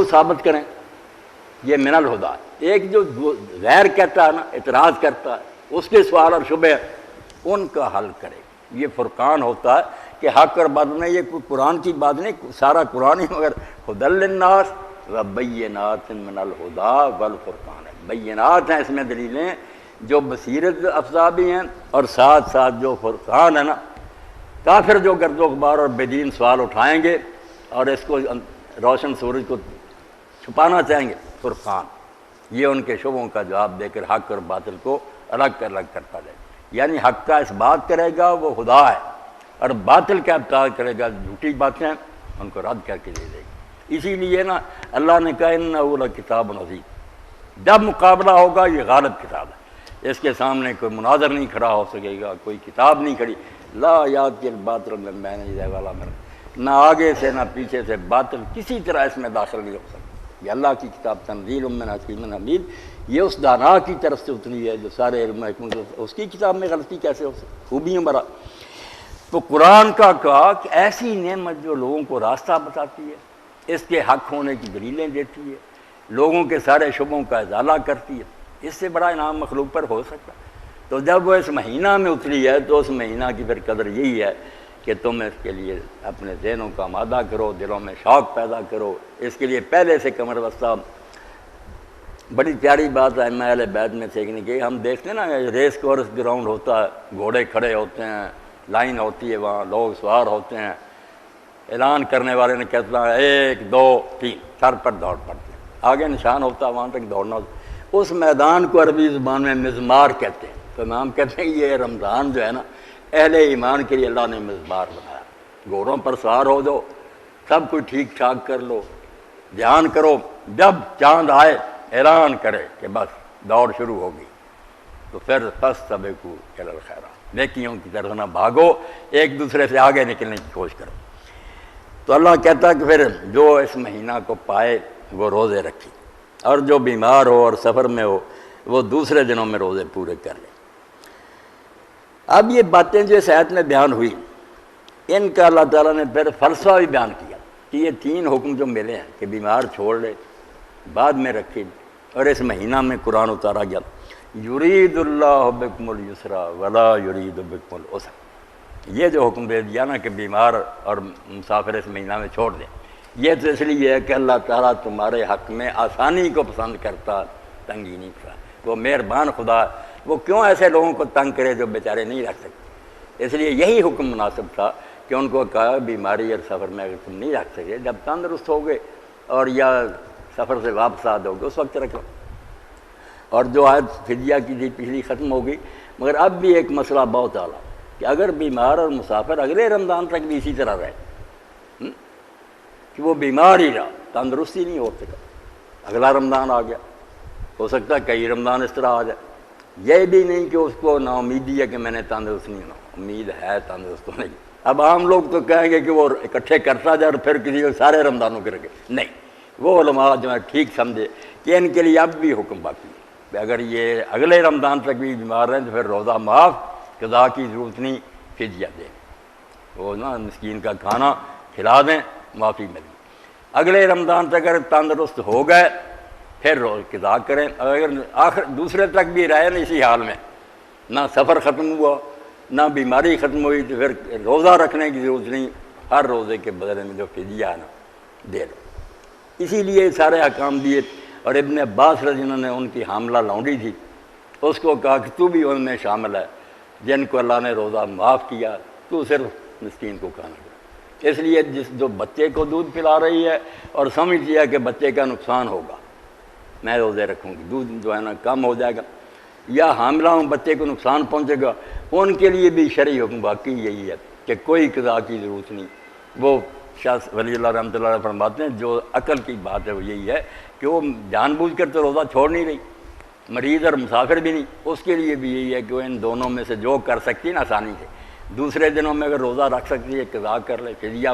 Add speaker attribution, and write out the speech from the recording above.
Speaker 1: خود ثابت کریں، یہ من الہدا ہے۔ ایک جو غیر کہتا ہے نا، اعتراض کرتا ہے، اس کے سوال اور شبہ ان کا حل کرے۔ یہ فرقان ہوتا ہے کہ حق اور باطل میں، یہ قرآن کی بات نہیں، سارا قرآن ہی مگر ہدی للناس وبینات من الہدا والفرقان ہے۔ بینات ہیں اس میں دلیلیں جو بصیرت افزا بھی ہیں، اور ساتھ ساتھ جو فرقان ہے نا، کافر جو گرد و غبار اور بے دین سوال اٹھائیں گے اور اس کو روشن سورج کو چھپانا چاہیں گے، فرقان یہ ان کے شبہوں کا جواب دے کر حق اور باطل کو الگ کرتا جائے۔ یعنی حق کا اس بات کرے گا وہ خدا ہے، اور باطل کا ابطال کرے گا، جھوٹی باتیں ان کو رد کر کے دے دے گی۔ اسی لیے نا اللہ نے کہا انہ لکتاب عزیز، جب مقابلہ ہوگا یہ غالب کتاب ہے، اس کے سامنے کوئی مناظر نہیں کھڑا ہو سکے گا، کوئی کتاب نہیں کھڑی۔ لا یاتی الباطل من بین یدیہ ولا من، نہ آگے سے نہ پیچھے سے باطل کسی طرح اس میں داخل نہیں ہو سکتا۔ یہ اللہ کی کتاب تنزیل من حکیم حمید، یہ اس دانا کی طرف سے اتری ہے جو سارے علم حکمت، اس کی کتاب میں غلطی کیسے ہو سکتی، خوبیاں برا۔ تو قرآن کا کہا کہ ایسی نعمت جو لوگوں کو راستہ بتاتی ہے، اس کے حق ہونے کی دلیلیں دیتی ہے، لوگوں کے سارے شبہوں کا ازالہ کرتی ہے، اس سے بڑا انعام مخلوق پر ہو سکتا۔ تو جب وہ اس مہینہ میں اتری ہے تو اس مہینہ کی پھر قدر یہی ہے کہ تم اس کے لیے اپنے ذہنوں کا آمادہ کرو، دلوں میں شوق پیدا کرو، اس کے لیے پہلے سے کمر بستہ۔ بڑی پیاری بات ہے اہل بیت میں سیکھنے کی، ہم دیکھتے ہیں نا ریس کورس گراؤنڈ ہوتا ہے، گھوڑے کھڑے ہوتے ہیں، لائن ہوتی ہے، وہاں لوگ سوار ہوتے ہیں، اعلان کرنے والے نے کہتا ہے 1 2 3، سر پر دوڑ پڑتے ہیں، آگے نشان ہوتا ہے، وہاں تک دوڑنا ہوتا ہے۔ اس میدان کو عربی زبان میں مزمار کہتے ہیں۔ تو امام کہتے ہیں یہ رمضان جو ہے نا، اہل ایمان کے لیے اللہ نے مزمار بنایا، گھوڑوں پر سوار ہو جاؤ، سب کچھ ٹھیک ٹھاک کر لو، دھیان کرو، جب چاند آئے اعلان کرے کہ بس دوڑ شروع ہوگی، تو پھر فاستبقوا الی الخیرات، نیکیوں کی طرف نہ بھاگو، ایک دوسرے سے آگے نکلنے کی کوشش کرو۔ تو اللہ کہتا ہے کہ پھر جو اس مہینہ کو پائے وہ روزے رکھے، اور جو بیمار ہو اور سفر میں ہو وہ دوسرے دنوں میں روزے پورے کر لے۔ اب یہ باتیں جو اس آیت میں بیان ہوئی، ان کا اللہ تعالیٰ نے پھر فلسفہ بھی بیان کیا کہ یہ 3 حکم جو ملے ہیں کہ بیمار چھوڑ لے، بعد میں رکھے، اور اس مہینہ میں قرآن اتارا گیا، یرید اللہ بکم الیسر ولا یرید بکم العسر، یہ جو حکم دے دیا نا کہ بیمار اور مسافر اس مہینہ میں چھوڑ دیں، یہ تو اس لیے ہے کہ اللہ تعالیٰ تمہارے حق میں آسانی کو پسند کرتا، تنگی نہیں کرتا۔ وہ مہربان خدا، وہ کیوں ایسے لوگوں کو تنگ کرے جو بیچارے نہیں رکھ سکتے؟ اس لیے یہی حکم مناسب تھا کہ ان کو کہا بیماری اور سفر میں اگر تم نہیں رکھ سکے، جب تندرست ہو گئے اور یا سفر سے واپس آ جاؤ گے اس وقت رکھ لو۔ اور جو آیت فدیہ کی تھی پچھلی ختم ہو گئی، مگر اب بھی ایک مسئلہ بہت اعلیٰ کہ اگر بیمار اور مسافر اگلے رمضان تک بھی اسی طرح رہے کہ وہ بیمار ہی رہا، تندرستی نہیں ہو سکا، اگلا رمضان آ گیا، ہو سکتا ہے کئی رمضان اس طرح آ جائے، یہ بھی نہیں کہ اس کو نا امیدی ہے کہ میں نے تندرست نہیں ہونا، امید ہے تندرست ہونے کی۔ اب عام لوگ تو کہیں گے کہ وہ اکٹھے کرتا جائے اور پھر کسی کو سارے رمضانوں کے رکھے، نہیں، وہ علماء جو ہے ٹھیک سمجھے کہ ان کے لیے اب بھی حکم باقی ہے کہ اگر یہ اگلے رمضان تک بھی بیمار رہیں تو پھر روزہ معاف، قضا کی ضرورت نہیں، فدیہ دیں، وہ نا مسکین کا کھانا کھلا دیں، معافی ملے۔ اگلے رمضان تک اگر تندرست ہو گئے پھر روز قضا کریں، اگر آخر دوسرے تک بھی رہے نا اسی حال میں، نہ سفر ختم ہوا نہ بیماری ختم ہوئی، تو پھر روزہ رکھنے کی ضرورت نہیں، ہر روزے کے بدلے میں جو فدیہ ہے نا دے دو۔ اسی لیے سارے احکام دیے۔ اور ابن عباس رضی اللہ عنہ نے ان کی حاملہ لونڈی تھی، اس کو کہا کہ تو بھی ان میں شامل ہے جن کو اللہ نے روزہ معاف کیا، تو صرف مسکین کو کھانا کھلا۔ اس لیے جو بچے کو دودھ پلا رہی ہے اور سمجھتی ہے کہ بچے کا نقصان ہوگا، میں روزے رکھوں گی، دودھ جو ہے نا کم ہو جائے گا، یا حاملہ ہوں بچے کو نقصان پہنچے گا، ان کے لیے بھی شرعی حکم باقی یہی ہے کہ کوئی قضا کی ضرورت نہیں۔ وہ شاہ ولی اللہ رحمۃ اللہ علیہ فرماتے ہیں جو عقل کی بات ہے وہ یہی ہے کہ وہ جان بوجھ کر تو روزہ چھوڑ نہیں رہی، مریض اور مسافر بھی نہیں، اس کے لیے بھی یہی ہے کہ وہ ان دونوں میں سے جو کر سکتی ہے نا آسانی سے، دوسرے دنوں میں اگر روزہ رکھ سکتی ہے قضا کر لے، فدیہ